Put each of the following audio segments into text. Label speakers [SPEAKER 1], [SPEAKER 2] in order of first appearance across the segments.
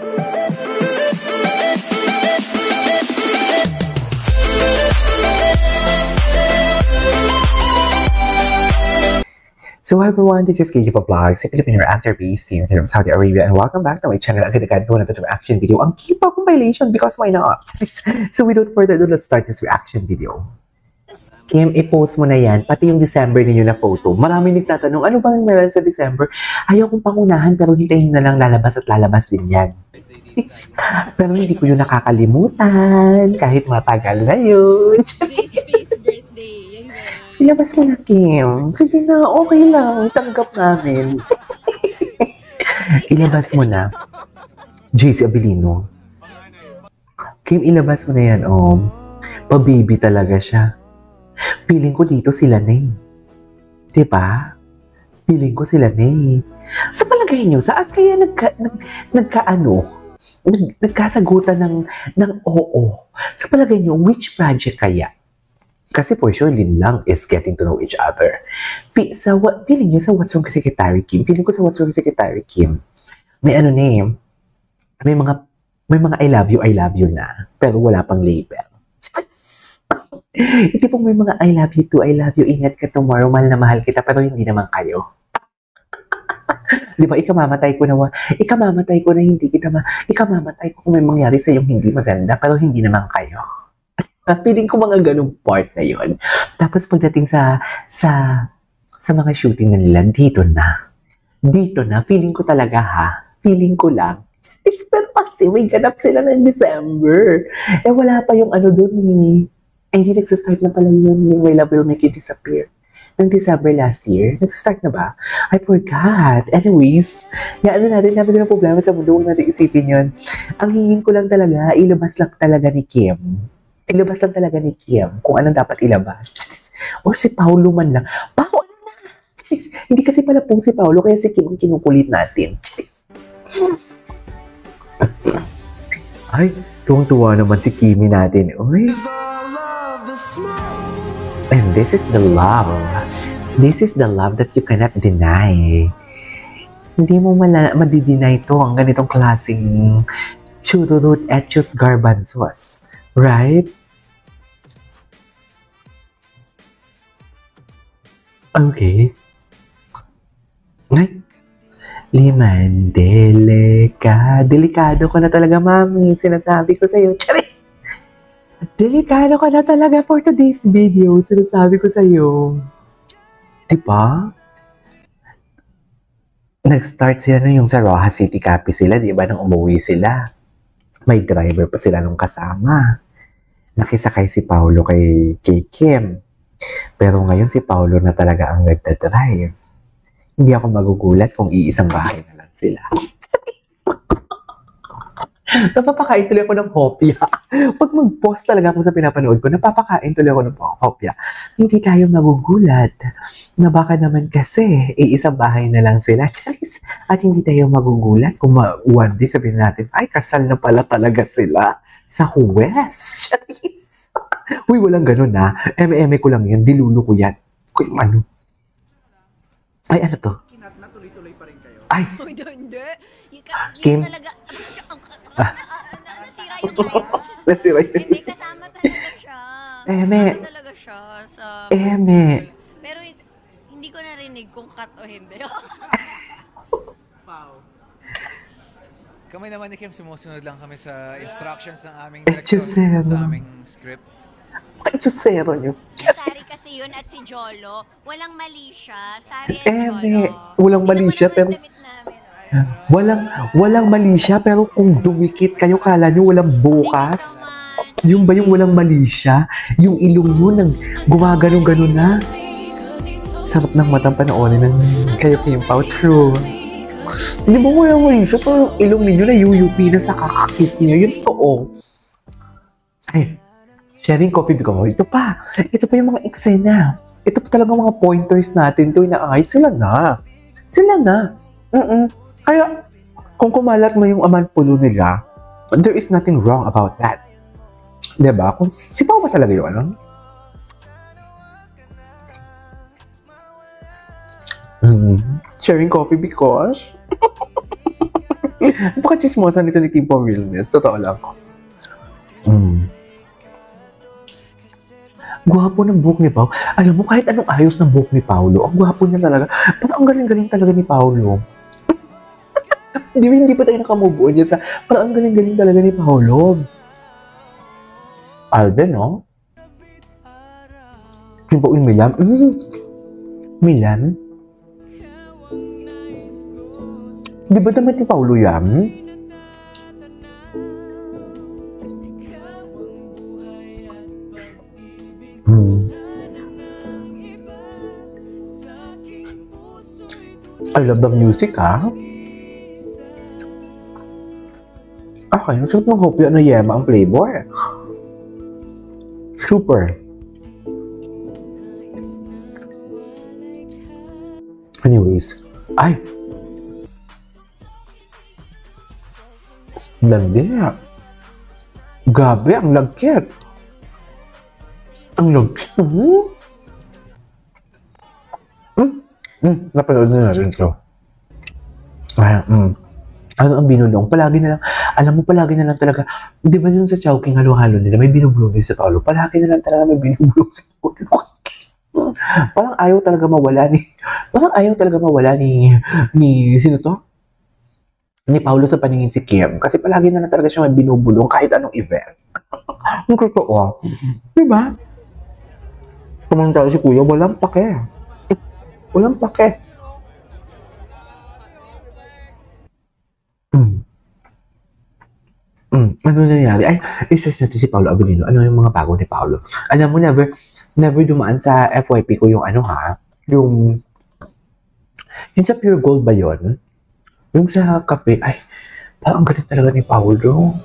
[SPEAKER 1] So hi everyone, this is KJ Vlogs, a Filipino actor based here in Saudi Arabia, and welcome back to my channel. Agad-agad ko na ito reaction video ang K-pop compilation because why not? So without further ado, let's start this reaction video. Kim, i-post mo na yan, pati yung December ninyo na photo. Maraming nagtatanong, ano bang meron sa December? Ayaw kong pangunahan pero hintayin na lang lalabas at lalabas din yan. Pero hindi ko yun nakakalimutan kahit matagal na yun. Ilabas mo na, Kim. Sige na, okay lang. Tanggap namin. Ilabas mo na. JC Abilino. Kim, ilabas mo na yan, Pa-baby talaga siya. Feeling ko dito sila na eh. Diba? Feeling ko sila na eh. Sa palagay nyo, saan kaya nagkasagutan ng oo? Sa palagay nyo, which project kaya? Kasi for sure, Lin lang is getting to know each other. Feeling nyo sa What's Wrong Kasi Secretary Kim? Feeling ko sa What's Wrong Kasi Secretary Kim, may name, may mga I love you na, pero wala pang label. Hindi pong may mga I love you too, I love you, ingat ka tomorrow, mahal na mahal kita, pero hindi naman kayo. Di ba, ikamamatay ko na hindi kita ikamamatay ko kung may mangyari sa iyong hindi maganda, pero hindi naman kayo. Feeling ko mga ganung part na yun. Tapos pagdating sa mga shooting na nila, dito na, feeling ko talaga feeling ko lang. Pero kasi may ganap sila ng December. Wala pa yung dun eh. Hindi nagsastart na pala yun, yung My Love Will Make You Disappear. Ng December last year. Nagsastart na ba? I forgot. Anyways, natin ng problema sa mundo, huwag natin isipin yun. Ang hingin ko lang talaga, ilabas lang talaga ni Kim. Ilabas lang talaga ni Kim kung anong dapat ilabas. Or si Paolo man lang. Paolo na! Hindi kasi pala pong si Paolo, kaya si Kim ang kinukulit natin. Ay, tuwang-tuwa naman si Kimi natin. Uy. And this is the love. This is the love that you cannot deny. Hindi mo madideny ito ang ganitong klaseng chururut etchos garbanzos. Right? Okay. Ay. Liman, delikado ka na talaga, mami. Sinasabi ko sa'yo. Charis! Delikado ka na talaga for today's video. Sinasabi ko sa'yo. Diba? Nag-start sila na yung sa Rojas City Cafe sila, diba? Nang umuwi sila. May driver pa sila nung kasama. Nakisakay si Paolo kay Kim. Pero ngayon si Paolo na talaga ang nagdadrive. Hindi ako magugulat kung iisang bahay na lang sila. Napapakain tuloy ako ng hopya. Pag mag-post talaga ako sa pinapanood ko, napapakain tuloy ako ng hopya. Hindi tayo magugulat na baka naman kasi iisang bahay na lang sila. Charis. At hindi tayo magugulat kung one day sabihin natin, ay kasal na pala talaga sila sa Huwes. Charis. Uy, walang ganun na. Eme ko lang yan. Dilulo ko yan. Kung ano. Ay, ano to?
[SPEAKER 2] Natuloy-tuloy pa rin kayo.
[SPEAKER 1] Ay!
[SPEAKER 3] Hindi.
[SPEAKER 1] Kim?
[SPEAKER 3] Talaga, nasira yung life.
[SPEAKER 1] Nasira yun.
[SPEAKER 3] Hindi, kasama talaga siya.
[SPEAKER 1] Eme.
[SPEAKER 3] Kasama talaga siya sa...
[SPEAKER 1] Eme.
[SPEAKER 3] Pero hindi ko narinig kung cut o hindi.
[SPEAKER 2] Wow.
[SPEAKER 4] Kami naman ni Kim, sumusunod lang kami sa instructions ng aming
[SPEAKER 1] Echosero.
[SPEAKER 4] sa aming script.
[SPEAKER 1] Echosero nyo.
[SPEAKER 3] Si Sari kasi yun at si Jolo, walang mali siya. Sari at
[SPEAKER 1] Eme.
[SPEAKER 3] Jolo.
[SPEAKER 1] Walang mali siya, pero... Walang mali siya, pero kung dumikit kayo, kala nyo walang bukas. Yung ba yung walang mali siya? Yung ilong nyo nang gumagano-gano na. Sarap ng matang panoorin ng kayo Kim Pao. True. Hindi ba walang mali siya? Pero ilong ninyo na UUP na sa kakakiss niyo. Yun totoo. Ay, sharing coffee ko. Ito pa yung mga eksena. Ito pa talaga mga pointers natin. Ito na ay, sila na. Kaya, kung kumalat mo yung amanpulo nila, there is nothing wrong about that. Diba? Kung si Pao ba talaga yung ano? Sharing coffee because Napaka-chismosa nito ni Kim Pao Realness. Totoo lang. Gwapo ng buhok ni Pao. Alam mo, kahit anong ayos ng buhok ni Paolo, ang gwapo niya talaga. Parang ang galing-galing talaga ni Paolo. Hindi pa tayo nakamubuo niya sa... Parang ang galing-galing talaga ni Paolo. Alden, no? Kim Pao yung Milan. Milan? Di ba damit ni Paolo yan? I love the music, ha? Okay, ang sarap ng kopya na yema ang flavor. Super. Anyways, ay! Landi. Gabi, ang lagkit. Ang lagkit, no? Napanood na natin ito. Ano ang binulong? Palagi na lang, alam mo, palagi na lang talaga, di ba yun sa Chowking halo-halo nila, may binubulong din sa Paolo. Palagi na lang talaga may binubulong sa Paolo. Parang ayaw talaga mawala ni sino to? Ni Paolo sa paningin si Kim. Kasi palagi na lang talaga siya may binubulong kahit anong event. Ang totoo. Diba? Kumanta si Kuya, walang pake. Walang pake. Ano nangyari? Ay, i-search natin si Paolo Abilino. Ano yung mga bago ni Paolo? Alam mo, never dumaan sa FYP ko yung ano ha? Yung sa Pure Gold ba yun? Yung sa kape, ay, parang galing talaga ni Paolo.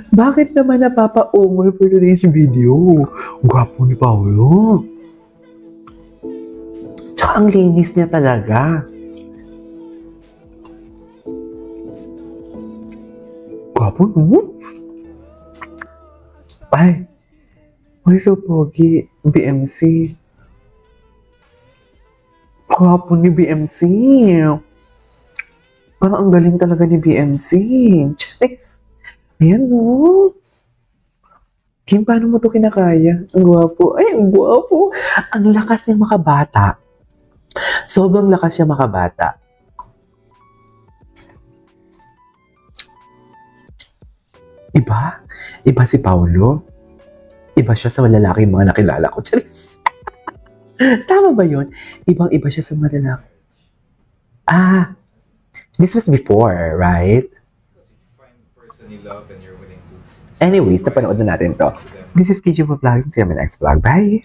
[SPEAKER 1] Bakit naman napapaungol for today's video? Gwapo ni Paolo. Tsaka ang linis niya talaga. Gwapo, no? Ay, so pogi. BMC. Gwapo ni BMC. Parang ang galing talaga ni BMC. Charis. Ayan, no? Kim, paano mo ito kinakaya? Ang gwapo. Ay, ang gwapo. Ang lakas niya makabata. Sobrang lakas niya makabata. Iba? Iba si Paolo? Iba siya sa malalaking mga nakilala ko. Charis. Tama ba yun? Ibang-iba siya sa malalaki. This was before, right? Anyways, napanood na natin to. This is KJ Vlogs. See you in my next vlog. Bye!